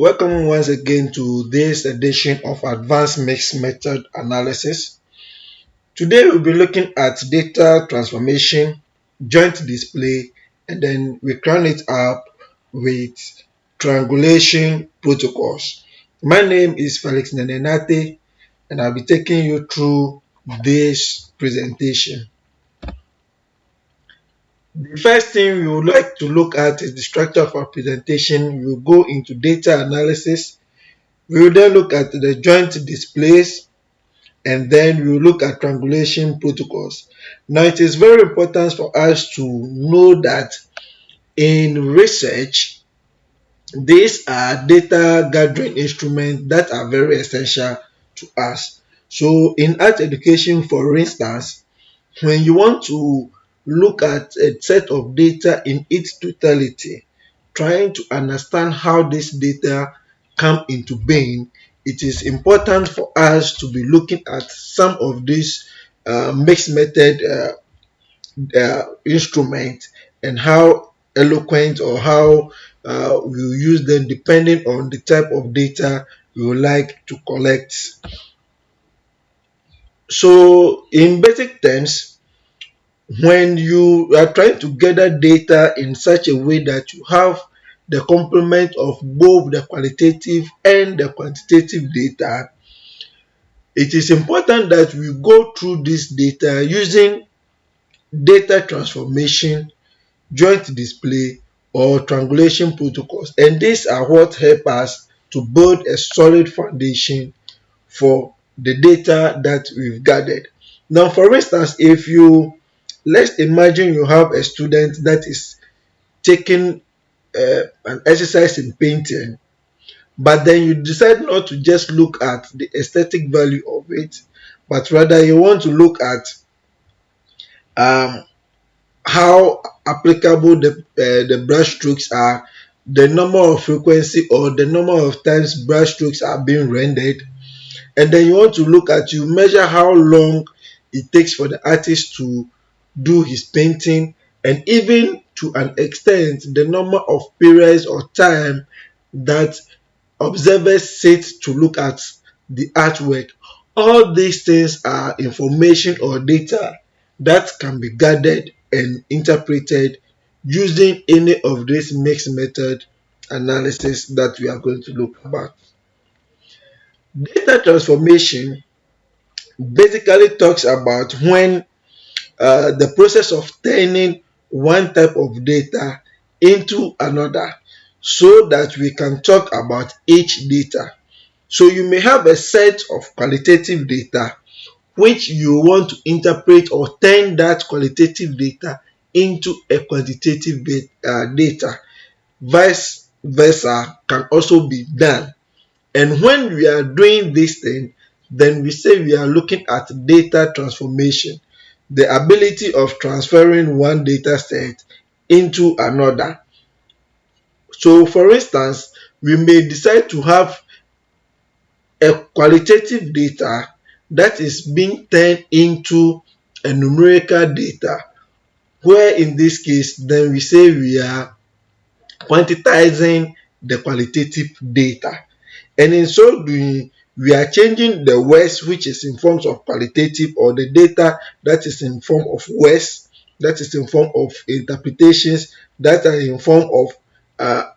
Welcome once again to this edition of Advanced Mixed Method Analysis. Today we'll be looking at data transformation, joint display, and then we crown it up with triangulation protocols. My name is Felix Nenenate, and I'll be taking you through this presentation. The first thing we would like to look at is the structure of our presentation. We will go into data analysis. We will then look at the joint displays, and then we will look at triangulation protocols. Now, it is very important for us to know that in research, these are data gathering instruments that are very essential to us. So, in art education, for instance, when you want to look at a set of data in its totality, trying to understand how this data come into being, it is important for us to be looking at some of these mixed method instruments and how eloquent or how we use them depending on the type of data we would like to collect. So in basic terms, when you are trying to gather data in such a way that you have the complement of both the qualitative and the quantitative data, it is important that we go through this data using data transformation, joint display, or triangulation protocols. And these are what help us to build a solid foundation for the data that we've gathered. Now, for instance, let's imagine you have a student that is taking an exercise in painting, but then you decide not to just look at the aesthetic value of it, but rather you want to look at um, how applicable the brush strokes are, the number of frequency or the number of times brush strokes are being rendered, and then you want to you measure how long it takes for the artist to do his painting, and even to an extent the number of periods or time that observers sit to look at the artwork. All these things are information or data that can be gathered and interpreted using any of these mixed method analysis that we are going to look about. Data transformation basically talks about when the process of turning one type of data into another so that we can talk about each data. So you may have a set of qualitative data which you want to interpret or turn that qualitative data into a quantitative data. Vice versa can also be done. And when we are doing this thing, then we say we are looking at data transformation, the ability of transferring one data set into another. So, for instance, we may decide to have a qualitative data that is being turned into a numerical data, where in this case, then we say we are quantitizing the qualitative data. And in so doing, we are changing the words which is in forms of qualitative, or the data that is in form of words, that is in form of interpretations, that are in form of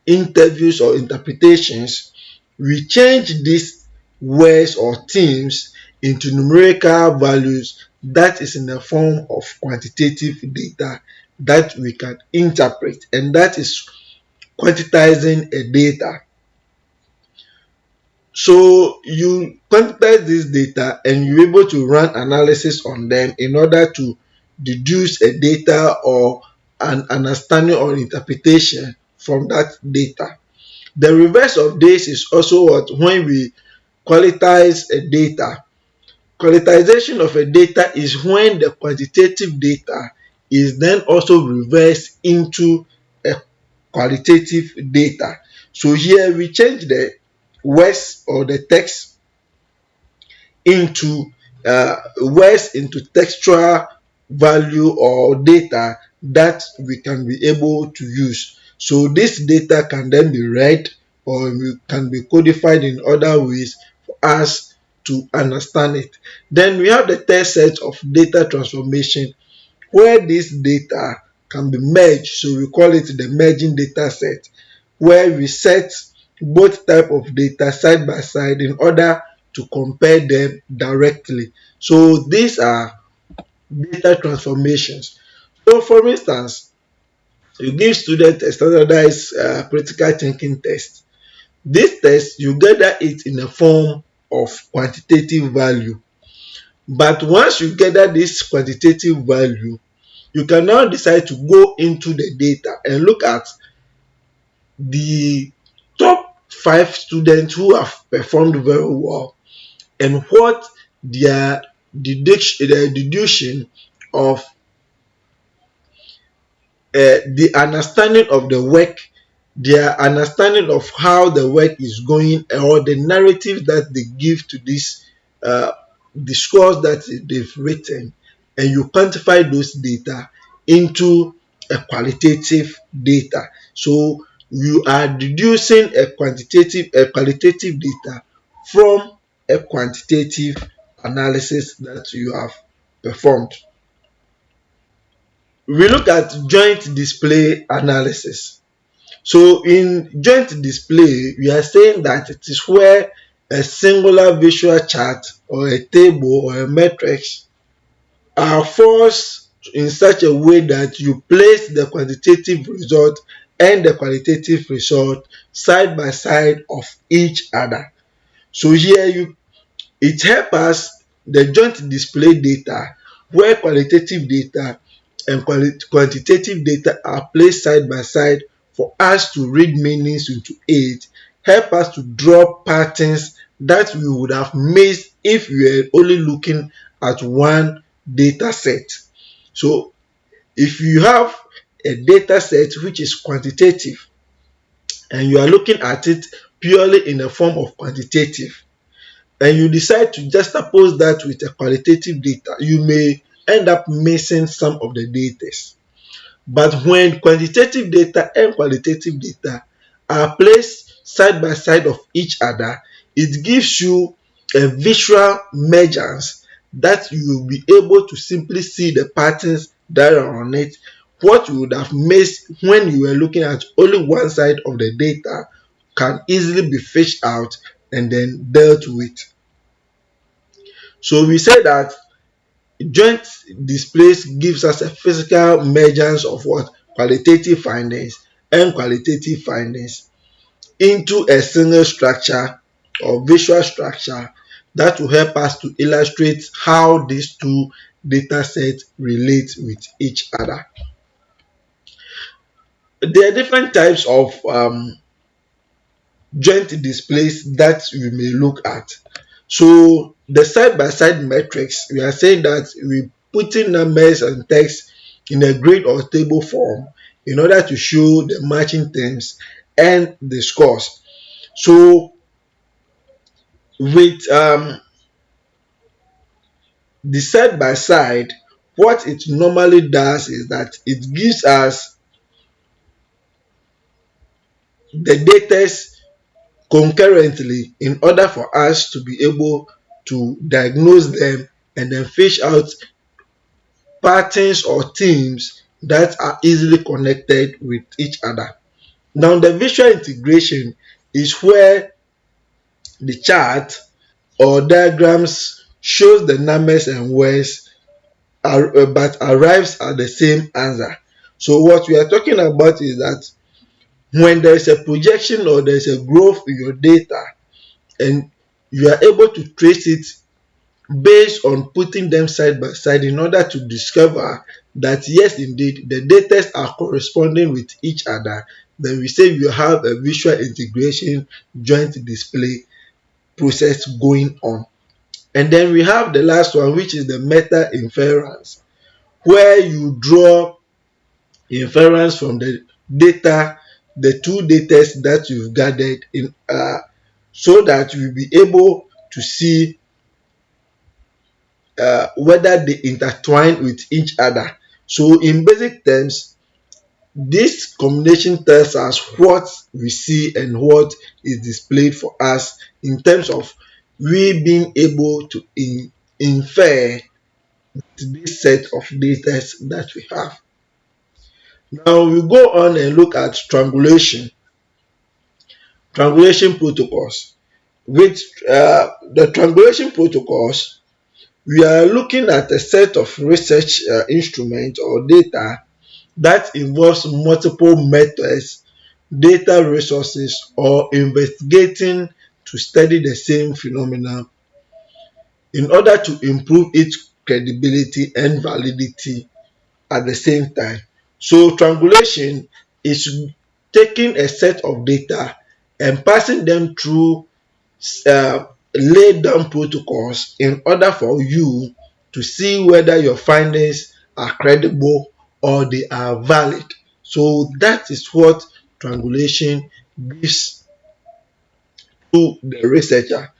interviews or interpretations. We change these words or themes into numerical values that is in the form of quantitative data that we can interpret, and that is quantitizing a data. So you quantize this data and you're able to run analysis on them in order to deduce a data or an understanding or interpretation from that data. The reverse of this is also what when we qualitize a data. Qualitization of a data is when the quantitative data is then also reversed into a qualitative data. So here we change the words or the text into words into textual value or data that we can be able to use. So this data can then be read or can be codified in other ways for us to understand it. Then we have the third set of data transformation, where this data can be merged. So we call it the merging data set, where we set both type of data side by side in order to compare them directly. So these are data transformations. So for instance, you give students a standardized critical thinking test. This test, you gather it in a form of quantitative value. But once you gather this quantitative value, you can now decide to go into the data and look at the top 5 students who have performed very well and what their deduction of the understanding of the work, their understanding of how the work is going, or the narrative that they give to this, uh, the scores that they've written, and you quantify those data into a qualitative data. So you are deducing a qualitative data from a quantitative analysis that you have performed. We look at joint display analysis. So in joint display, we are saying that it is where a singular visual chart or a table or a matrix are forced in such a way that you place the quantitative result and the qualitative result side by side of each other. So here it helps us, the joint display data, where qualitative data and quantitative data are placed side by side for us to read meanings into it, help us to draw patterns that we would have missed if we were only looking at one data set. So if you have a data set which is quantitative and you are looking at it purely in the form of quantitative, and you decide to juxtapose that with a qualitative data, you may end up missing some of the data. But when quantitative data and qualitative data are placed side by side of each other, it gives you a visual measures that you will be able to simply see the patterns that are on it. What you would have missed when you were looking at only one side of the data can easily be fished out and then dealt with. So we say that joint displays gives us a physical measures of what qualitative findings and qualitative findings into a single structure or visual structure that will help us to illustrate how these two data sets relate with each other. There are different types of joint displays that we may look at. So the side by side metrics, we are saying that we put in numbers and text in a grid or table form in order to show the matching terms and the scores. So with the side by side, what it normally does is that it gives us the data concurrently in order for us to be able to diagnose them and then fish out patterns or themes that are easily connected with each other. Now, the visual integration is where the chart or diagrams shows the numbers and words but arrives at the same answer. So what we are talking about is that when there is a projection or there is a growth in your data and you are able to trace it based on putting them side by side in order to discover that yes indeed the data are corresponding with each other, then we say you have a visual integration joint display process going on. And then we have the last one, which is the meta inference, where you draw inference from the data, the two data that you've gathered in, so that you'll be able to see whether they intertwine with each other. So in basic terms, This combination tells us what we see and what is displayed for us in terms of we being able to infer this set of data that we have. Now we go on and look at triangulation protocols. With the triangulation protocols, we are looking at a set of research instruments or data that involves multiple methods, data resources, or investigating to study the same phenomenon in order to improve its credibility and validity at the same time. So triangulation is taking a set of data and passing them through laid down protocols in order for you to see whether your findings are credible or they are valid. So that is what triangulation gives to the researcher.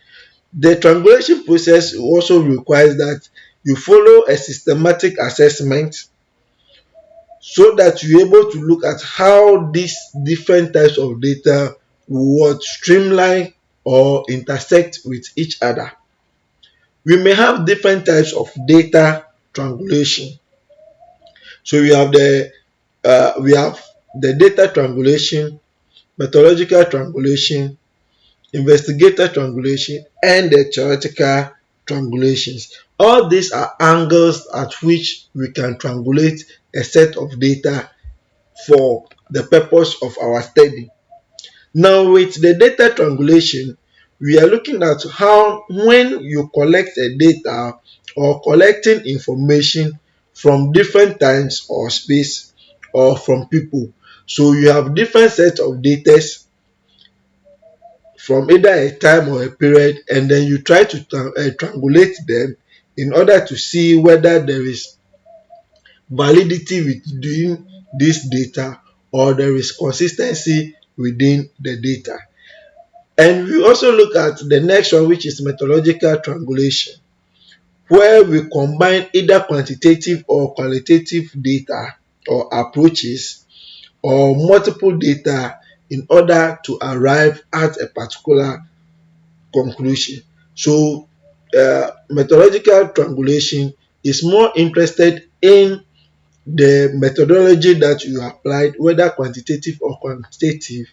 The triangulation process also requires that you follow a systematic assessment so that you're able to look at how these different types of data would streamline or intersect with each other. We may have different types of data triangulation. So we have the data triangulation, methodological triangulation, investigator triangulation, and the theoretical triangulations. All these are angles at which we can triangulate a set of data for the purpose of our study. Now with the data triangulation, we are looking at how when you collect a data or collecting information from different times or space or from people. So you have different sets of data from either a time or a period, and then you try to triangulate them in order to see whether there is validity within this data or there is consistency within the data. And we also look at the next one, which is methodological triangulation, where we combine either quantitative or qualitative data or approaches or multiple data in order to arrive at a particular conclusion. So, methodological triangulation is more interested in the methodology that you applied, whether quantitative or quantitative,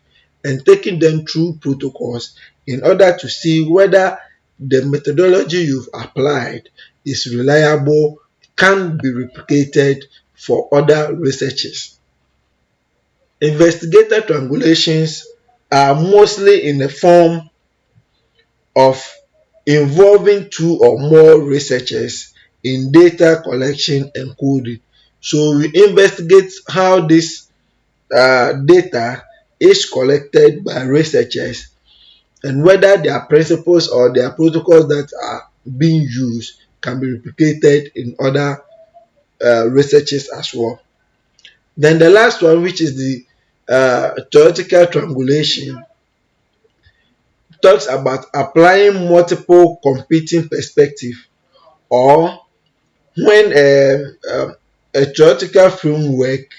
and taking them through protocols in order to see whether the methodology you've applied is reliable, can be replicated for other researches. Investigator triangulations are mostly in the form of involving two or more researchers in data collection and coding. So we investigate how this data is collected by researchers and whether their principles or their protocols that are being used can be replicated in other researches as well. Then the last one, which is the theoretical triangulation, talks about applying multiple competing perspectives or when a theoretical framework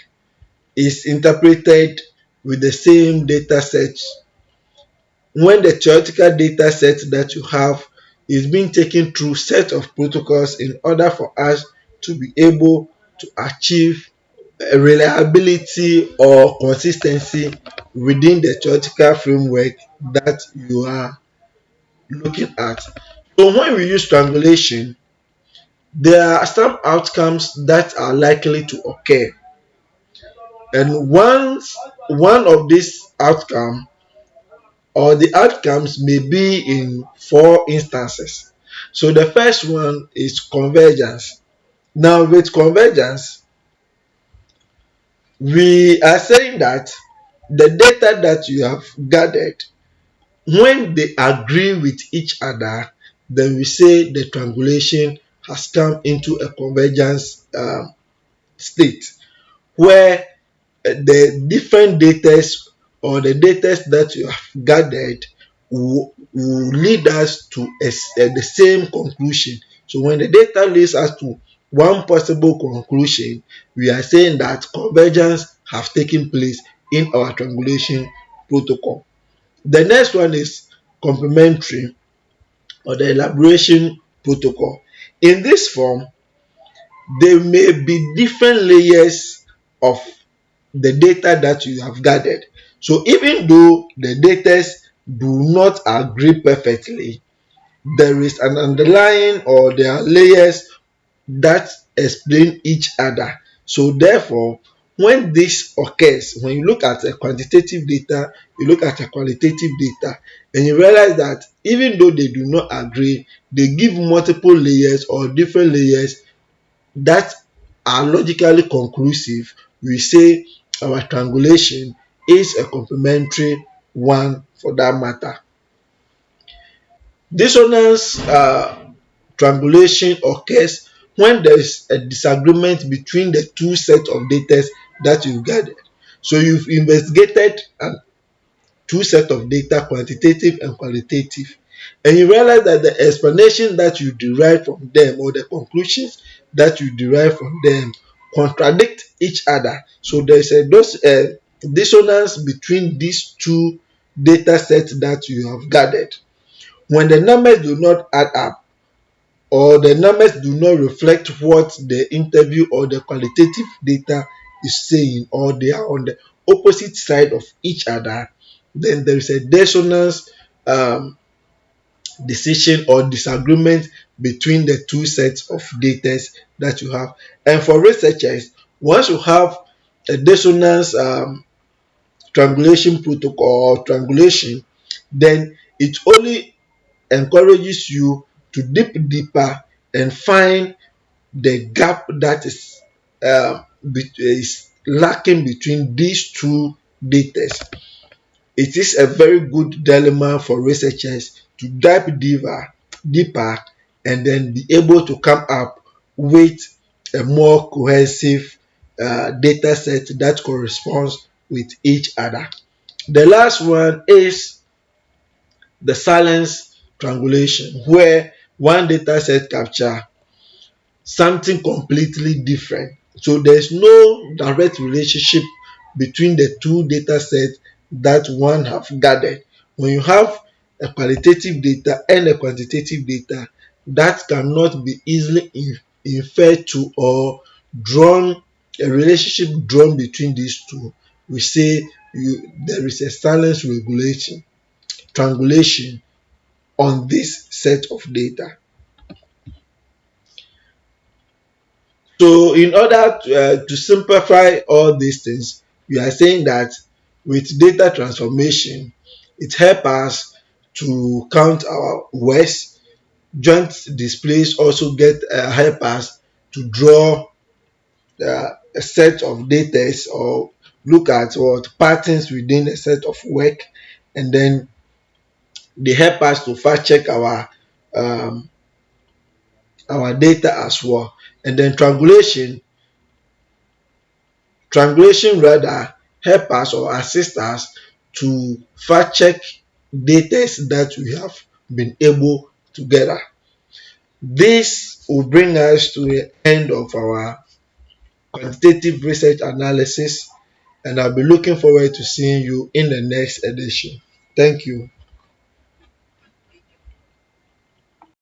is interpreted with the same data set, when the theoretical data set that you have is being taken through set of protocols in order for us to be able to achieve a reliability or consistency within the theoretical framework that you are looking at. So when we use triangulation, there are some outcomes that are likely to occur, and one of these outcomes or the outcomes may be in four instances. So the first one is convergence. Now with convergence, we are saying that the data that you have gathered, when they agree with each other, then we say the triangulation has come into a convergence state where the different data or the data that you have gathered will lead us to the same conclusion. So when the data leads us to one possible conclusion, we are saying that convergence have taken place in our triangulation protocol. The next one is complementary or the elaboration protocol. In this form, there may be different layers of the data that you have gathered. So even though the data do not agree perfectly, there is an underlying or there are layers that explain each other. So therefore, when this occurs, when you look at a quantitative data, you look at a qualitative data, and you realize that even though they do not agree, they give multiple layers or different layers that are logically conclusive, we say our triangulation is a complementary one for that matter. Dissonance triangulation occurs when there is a disagreement between the two sets of data that you've gathered. So you've investigated two sets of data, quantitative and qualitative, and you realize that the explanation that you derive from them or the conclusions that you derive from them contradict each other. So there's a dissonance between these two data sets that you have gathered. When the numbers do not add up, or the numbers do not reflect what the interview or the qualitative data is saying, or they are on the opposite side of each other, then there is a dissonance um, decision or disagreement between the two sets of data that you have. And for researchers, once you have a dissonance triangulation protocol or triangulation, then it only encourages you to dig deeper and find the gap that is lacking between these two data. It is a very good dilemma for researchers to dive deeper and then be able to come up with a more cohesive data set that corresponds with each other. The last one is the silence triangulation, where one data set capture something completely different. So there's no direct relationship between the two data sets that one have gathered. When you have a qualitative data and a quantitative data, that cannot be easily inferred to or drawn, a relationship drawn between these two. We say there is a silence regulation, triangulation on this set of data. So, in order to simplify all these things, we are saying that with data transformation, it helps us to count our words. Joint displays also get help us to draw a set of data or look at what patterns within a set of work, and then they help us to fact check um, our data as well. And then triangulation rather help us or assist us to fact check data that we have been able to gather. This will bring us to the end of our quantitative research analysis, and I'll be looking forward to seeing you in the next edition. Thank you.